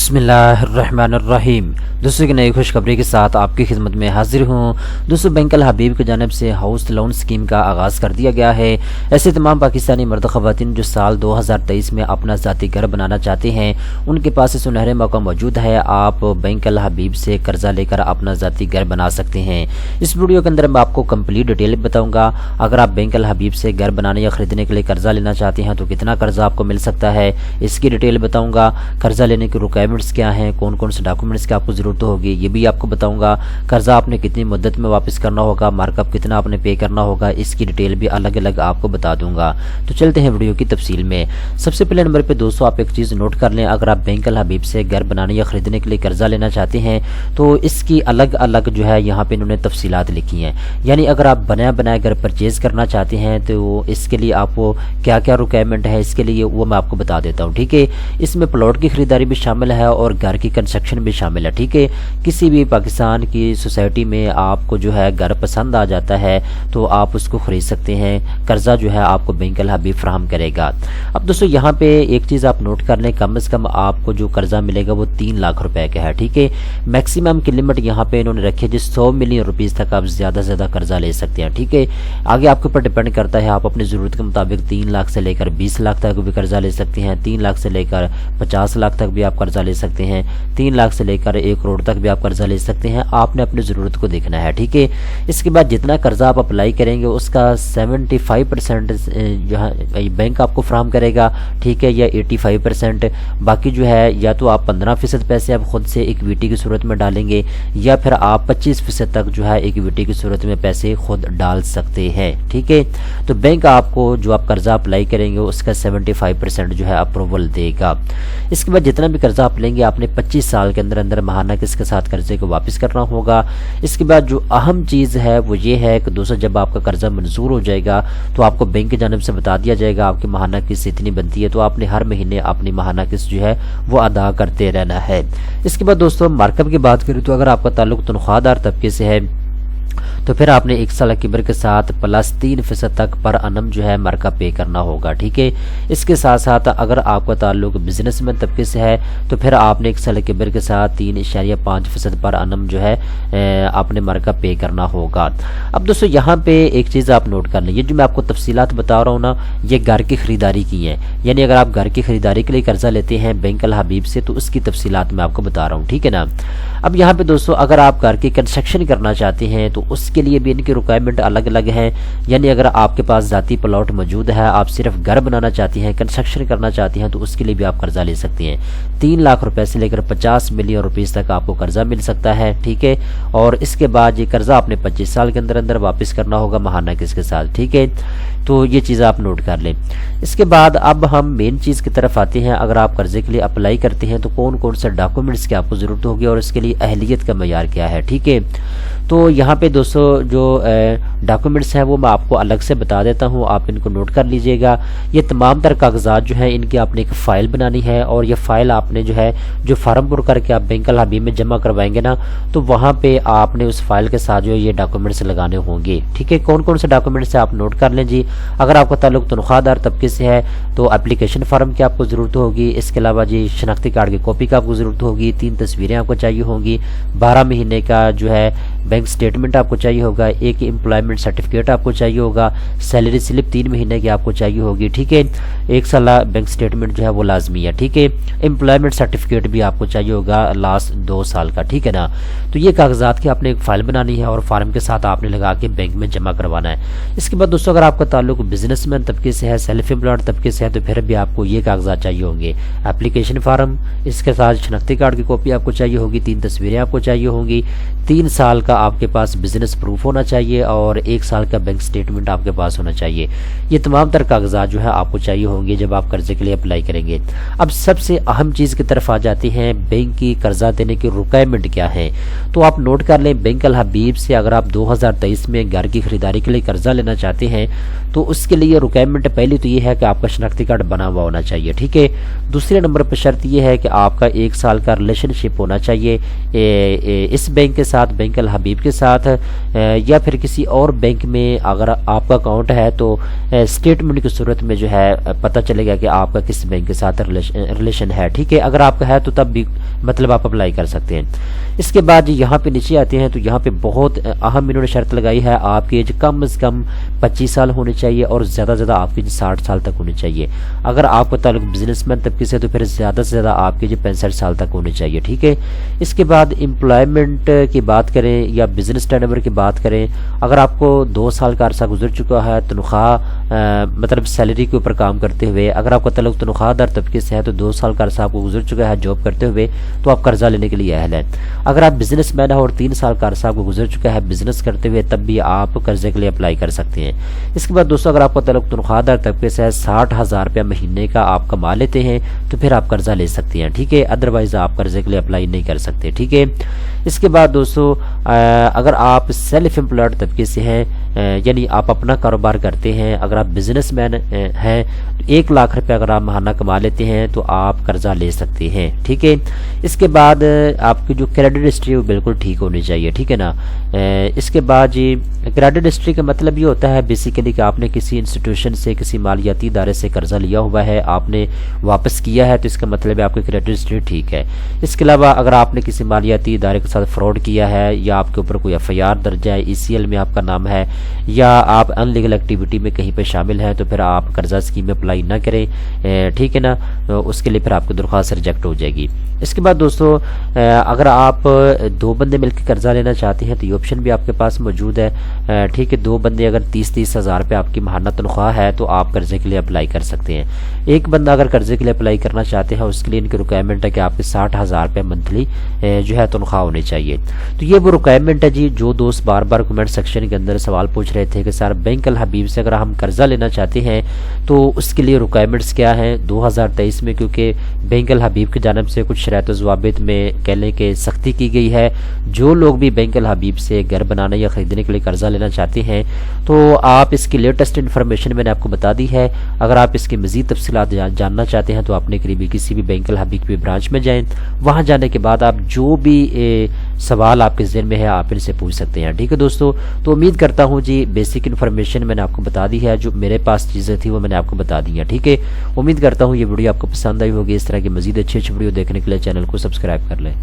बिस्मिल्लाहिर्रहमानिर्रहीम। दोस्तों की नई खुशखबरी के साथ आपकी खिदमत में हाजिर हूँ। दोस्तों बैंक अल हबीब की जानिब से हाउस लोन स्कीम का आगाज़ कर दिया गया है। ऐसे तमाम पाकिस्तानी मर्द ख़वातीन जो साल 2023 में अपना ज़ाती घर बनाना चाहते हैं, उनके पास सुनहरे मौका मौजूद है। आप बैंक अल हबीब से कर्जा लेकर अपना ज़ाती घर बना सकते हैं। इस वीडियो के अंदर मैं आपको कंप्लीट डिटेल बताऊँगा। अगर आप बैंक अल हबीब से घर बनाने या ख़रीदने के लिए कर्जा लेना चाहते हैं तो कितना कर्जा आपको मिल सकता है, इसकी डिटेल बताऊँगा। कर्जा लेने की रिक्वायरमेंट्स क्या हैं, कौन कौन से डॉक्यूमेंट्स की आपको ज़रूरत होगी, ये भी आपको बताऊंगा। कर्जा आपने कितनी मुद्दत में वापस करना होगा, मार्कअप कितना आपने पे करना होगा, इसकी डिटेल भी अलग अलग आपको बता दूंगा। तो चलते हैं वीडियो की तफसील में। सबसे पहले नंबर पे दोस्तों आप एक चीज़ नोट कर लें। अगर आप बैंक अल हबीब से घर बनाने या ख़रीदने के लिए कर्जा लेना चाहते हैं तो इसकी अलग अलग जो है यहाँ पे इन्होंने तफसीलात लिखी हैं। यानी अगर आप बनाया घर परचेज़ करना चाहते हैं तो इसके लिए आपको क्या क्या रिक्वायरमेंट है, इसके लिए वो मैं आपको बता देता हूँ। ठीक है, इसमें प्लॉट की खरीदारी भी शामिल है और घर की कंस्ट्रक्शन भी शामिल है। ठीक है, किसी भी पाकिस्तान की सोसाइटी में आपको जो है घर पसंद आ जाता है तो आप उसको ख़रीद सकते हैं। कर्जा जो है आपको बैंक अल हबीब फराहम करेगा। अब दोस्तों यहाँ पे एक चीज़ आप नोट कर लें, कम से कम आपको जो कर्जा मिलेगा वो 3 लाख रुपए का है। ठीक है, मैक्सिमम की लिमिट यहाँ पे इन्होंने रखी है जिस 100 मिलियन रुपीज़ तक आप ज़्यादा से ज़्यादा कर्जा ले सकते हैं। ठीक है, आगे आपके ऊपर डिपेंड करता है, आप अपनी ज़रूरत के मुताबिक 3 लाख से लेकर 20 लाख तक भी कर्जा ले सकते हैं। 3 लाख से लेकर 50 लाख तक भी आप कर्जा ले सकते हैं। 3 लाख से लेकर 1 करोड़ तक भी आप कर्जा ले सकते हैं। आपने अपनी ज़रूरत को देखना है। ठीक है, इसके बाद जितना कर्जा आप अप्लाई करेंगे उसका 75% जो है बैंक आपको फराहम करेगा। ठीक है, या 85%। बाकी जो है या तो आप 15% पैसे आप खुद से इक्विटी की सूरत में डालेंगे या फिर आप 25% तक जो है इक्विटी की सूरत में पैसे खुद डाल सकते हैं। ठीक है, तो बैंक आपको जो आप कर्जा अप्लाई करेंगे उसका 75% जो है अप्रूवल देगा। इसके बाद जितना भी कर्जा आप लेंगे आपने 25 साल के अंदर अंदर महाना किसके साथ कर्जे को वापस करना होगा। इसके बाद जो अहम चीज़ है वो ये है कि दोस्तों जब आपका कर्जा मंजूर हो जाएगा तो आपको बैंक की जानिब से बता दिया जाएगा आपकी महाना किस्त इतनी बनती है, तो आपने हर महीने अपनी महाना किस्त जो है वो अदा करते रहना है। इसके बाद दोस्तों मार्कअप की बात करें तो अगर आपका ताल्लुक तनख्वाहदार तबके से है तो फिर आपने 1 साल किबर के साथ +3% तक पर अनम जो है मार्कअप पे करना होगा। ठीक है, इसके साथ साथ अगर आपका ताल्लुक बिजनेसमैन तबके से है तो फिर आपने 1 साल किबर के साथ 3.5% पर अनम जो है आपने मार्कअप पे करना होगा। अब दोस्तों यहाँ पे एक चीज़ आप नोट कर लें, ये जो मैं आपको तफसीलात बता रहा हूँ ना, ये घर की खरीदारी की है। यानी अगर आप घर की खरीदारी के लिए कर्जा लेते हैं बैंक अल हबीब से तो उसकी तफसीलात मैं आपको बता रहा हूँ। ठीक है ना। अब यहाँ पे दोस्तों अगर आप घर की कंस्ट्रक्शन करना चाहते हैं तो उसके लिए भी इनकी रिक्वायरमेंट अलग अलग है। यानी अगर आपके पास ज़ाती प्लॉट मौजूद है, आप सिर्फ घर बनाना चाहते हैं, कंस्ट्रक्शन करना चाहते हैं तो उसके लिए भी आप कर्जा ले सकते हैं। 3 लाख रुपए से लेकर 50 मिलियन रुपीज़ तक आपको कर्जा मिल सकता है। ठीक है, और इसके बाद ये कर्जा आपने 25 साल के अंदर अंदर वापस करना होगा महाना किस्त के साथ। ठीक है, तो ये चीज़ आप नोट कर लें। इसके बाद अब हम मेन चीज़ की तरफ आते हैं। अगर आप कर्जे के लिए अप्लाई करते हैं तो कौन कौन से डॉक्यूमेंट्स की आपको ज़रूरत होगी और इसके लिए अहलियत का मयार क्या है। ठीक है, तो यहाँ पे दोस्तों जो डॉक्यूमेंट्स हैं वो मैं आपको अलग से बता देता हूँ, आप इनको नोट कर लीजिएगा। ये तमाम तर कागजात जो हैं इनकी आपने एक फ़ाइल बनानी है और ये फ़ाइल आपने जो है जो फार्म पुर करके आप बैंक अल हबीब में जमा करवाएंगे ना तो वहाँ पे आपने उस फाइल के साथ जो है ये डॉक्यूमेंट्स लगाने होंगे। ठीक है, कौन कौन से डॉक्यूमेंट्स है आप नोट कर लें जी। अगर आपका ताल्लुक तनख्वाहदार तबके से है तो एप्लीकेशन फार्म की आपको ज़रूरत होगी। इसके अलावा जी शनाख्ती कार्ड की कॉपी का आपको ज़रूरत होगी। 3 तस्वीरें आपको चाहिए होंगी। 12 महीने का जो है बैंक स्टेटमेंट आपको चाहिए होगा। एक एम्प्लॉयमेंट सर्टिफिकेट आपको चाहिए होगा। सैलरी स्लिप 3 महीने की आपको चाहिए होगी। ठीक है, 1 साल बैंक स्टेटमेंट जो है वो लाजमी है। ठीक है, एम्प्लॉयमेंट सर्टिफिकेट भी आपको चाहिए होगा लास्ट 2 साल का। ठीक है ना। तो ये कागजात की आपने एक फ़ाइल बनानी है और फार्म के साथ आपने लगा के बैंक में जमा करवाना है। इसके बाद दोस्तों अगर आपका ताल्लुक बिजनेसमैन तबके से है, सेल्फ एम्प्लॉयड तबके से है तो फिर भी आपको ये कागजात चाहिए होंगे। एप्लीकेशन फार्म, इसके साथ शनाख्ती कार्ड की कॉपी आपको चाहिए होगी। 3 तस्वीरें आपको चाहिए होंगी। 3 साल का आपके पास बिजनेस प्रूफ होना चाहिए और 1 साल का बैंक स्टेटमेंट आपके पास होना चाहिए। ये तमाम तर कागजात जो है आपको चाहिए होंगे जब आप कर्जे के लिए अप्लाई करेंगे। अब सबसे अहम चीज़ की तरफ आ जाती हैं, बैंक की कर्जा देने की रिक्वायरमेंट क्या है। तो आप नोट कर लें, बैंक अल हबीब से अगर आप 2023 में घर की खरीदारी के लिए कर्जा लेना चाहते हैं तो उसके लिए रिक्वायरमेंट पहली तो ये है कि आपका शनाख्ती कार्ड बना हुआ होना चाहिए। ठीक है, दूसरे नंबर पर शर्त यह है कि आपका 1 साल का रिलेशनशिप होना चाहिए इस बैंक के साथ, बैंक अल हबीब के साथ, या फिर किसी और बैंक में अगर आपका अकाउंट है तो स्टेटमेंट की सूरत में जो है पता चलेगा कि आपका किस बैंक के साथ रिलेशन है। ठीक है, अगर आपका है तो तब भी مطلب آپ اپلائی کر سکتے ہیں۔ اس کے بعد یہاں پہ نیچے آتے ہیں تو یہاں پہ بہت اہم انہوں نے شرط لگائی ہے، آپ کی ایج کم از کم 25 سال ہونی چاہیے اور زیادہ سے زیادہ آپ کی 60 سال تک ہونی چاہیے۔ اگر آپ کا تعلق بزنس مین طبقے سے تو پھر زیادہ سے زیادہ آپ کی 65 سال تک ہونی چاہیے، ٹھیک ہے۔ اس کے بعد امپلائمنٹ کی بات کریں یا بزنس ٹرن اوور کی بات کریں، اگر آپ کو 2 سال کا عرصہ گزر چکا ہے تنخواہ مطلب سیلری کے اوپر کام کرتے ہوئے، اگر آپ کا تعلق تنخواہ دار طبقے سے ہے تو 2 سال کا عرصہ آپ کو گزر چکا ہے جاب کرتے ہوئے تو آپ قرضہ لینے کے لیے اہل ہیں۔ اگر آپ بزنس مین ہیں اور 3 سال کا عرصہ آپ کو گزر چکا ہے بزنس کرتے ہوئے تب بھی آپ قرضے کے لیے اپلائی کر سکتے ہیں۔ اس کے بعد دوستو اگر آپ کا تعلق تنخواہ دار طبقے سے ہے، 60,000 روپیہ مہینے کا آپ کما لیتے ہیں تو پھر آپ قرضہ لے سکتے ہیں، ٹھیک ہے، ادروائز آپ قرضے کے لیے اپلائی نہیں کر سکتے، ٹھیک ہے۔ اس کے بعد دوستو اگر آپ سیلف امپلائڈ طبقے سے ہیں یعنی آپ اپنا کاروبار کرتے ہیں، اگر آپ بزنس مین ہیں تو 1 لاکھ روپے اگر آپ ماہانہ کما لیتے ہیں تو آپ قرضہ لے سکتے ہیں، ٹھیک ہے۔ اس کے بعد آپ کی جو کریڈٹ ہسٹری ہے وہ بالکل ٹھیک ہونی چاہیے، ٹھیک ہے نا۔ اس کے بعد جی کریڈٹ ہسٹری کا مطلب یہ ہوتا ہے بیسیکلی کہ آپ نے کسی انسٹیٹیوشن سے کسی مالیاتی ادارے سے قرضہ لیا ہوا ہے، آپ نے واپس کیا ہے تو اس کا مطلب ہے آپ کی کریڈٹ ہسٹری ٹھیک ہے۔ اس کے علاوہ اگر آپ نے کسی مالیاتی ادارے کے ساتھ فراڈ کیا ہے یا آپ کے اوپر کوئی FIR درج ہے، ECL میں آپ کا نام ہے یا آپ ان لیگل ایکٹیویٹی میں کہیں پہ شامل ہیں تو پھر آپ قرضہ اسکیم میں اپلائی نہ کریں، ٹھیک ہے نا، اس کے لیے پھر آپ کی درخواست ریجیکٹ ہو جائے گی۔ اس کے بعد دوستو اگر آپ 2 بندے مل کے قرضہ لینا چاہتے ہیں تو یہ آپشن بھی آپ کے پاس موجود ہے، ٹھیک ہے۔ 2 بندے اگر 30 ہزار روپے آپ کی ماہانہ تنخواہ ہے تو آپ قرضے کے لیے اپلائی کر سکتے ہیں۔ ایک بندہ اگر قرضے کے لیے اپلائی کرنا چاہتے ہیں اس کے لیے ان کی ریکوائرمنٹ ہے کہ آپ کے 60,000 روپے منتھلی جو ہے تنخواہ ہونی چاہیے۔ تو یہ وہ ریکوائرمنٹ ہے جی جو دوست بار بار کمنٹ سیکشن کے اندر سوال پوچھ رہے تھے کہ سر بینک الحبیب سے اگر ہم قرضہ لینا چاہتے ہیں تو اس کے لیے ریکوائرمنٹس کیا ہیں 2023 میں، کیونکہ بینک الحبیب کی جانب سے کچھ شرائط و ضوابط میں کہہ لیں کہ سختی کی گئی ہے۔ جو لوگ بھی بینک الحبیب سے گھر بنانے یا خریدنے کے لیے قرضہ لینا چاہتے ہیں تو آپ اس کی لیٹسٹ انفارمیشن میں نے آپ کو بتا دی ہے۔ اگر آپ اس کی مزید تفصیلات جاننا چاہتے ہیں تو اپنے قریبی کسی بھی بینک الحبیب کی برانچ میں جائیں، وہاں جانے کے بعد آپ جو بھی سوال آپ کے ذہن میں ہے آپ ان سے پوچھ سکتے ہیں، ٹھیک ہے دوستو۔ تو امید کرتا ہوں جی بیسک انفارمیشن میں نے آپ کو بتا دی ہے، جو میرے پاس چیزیں تھیں وہ میں نے آپ کو بتا دی ہیں، ٹھیک ہے۔ امید کرتا ہوں یہ ویڈیو آپ کو پسند آئی ہوگی۔ اس طرح کی مزید اچھی ویڈیو دیکھنے کے لیے چینل کو سبسکرائب کر لیں۔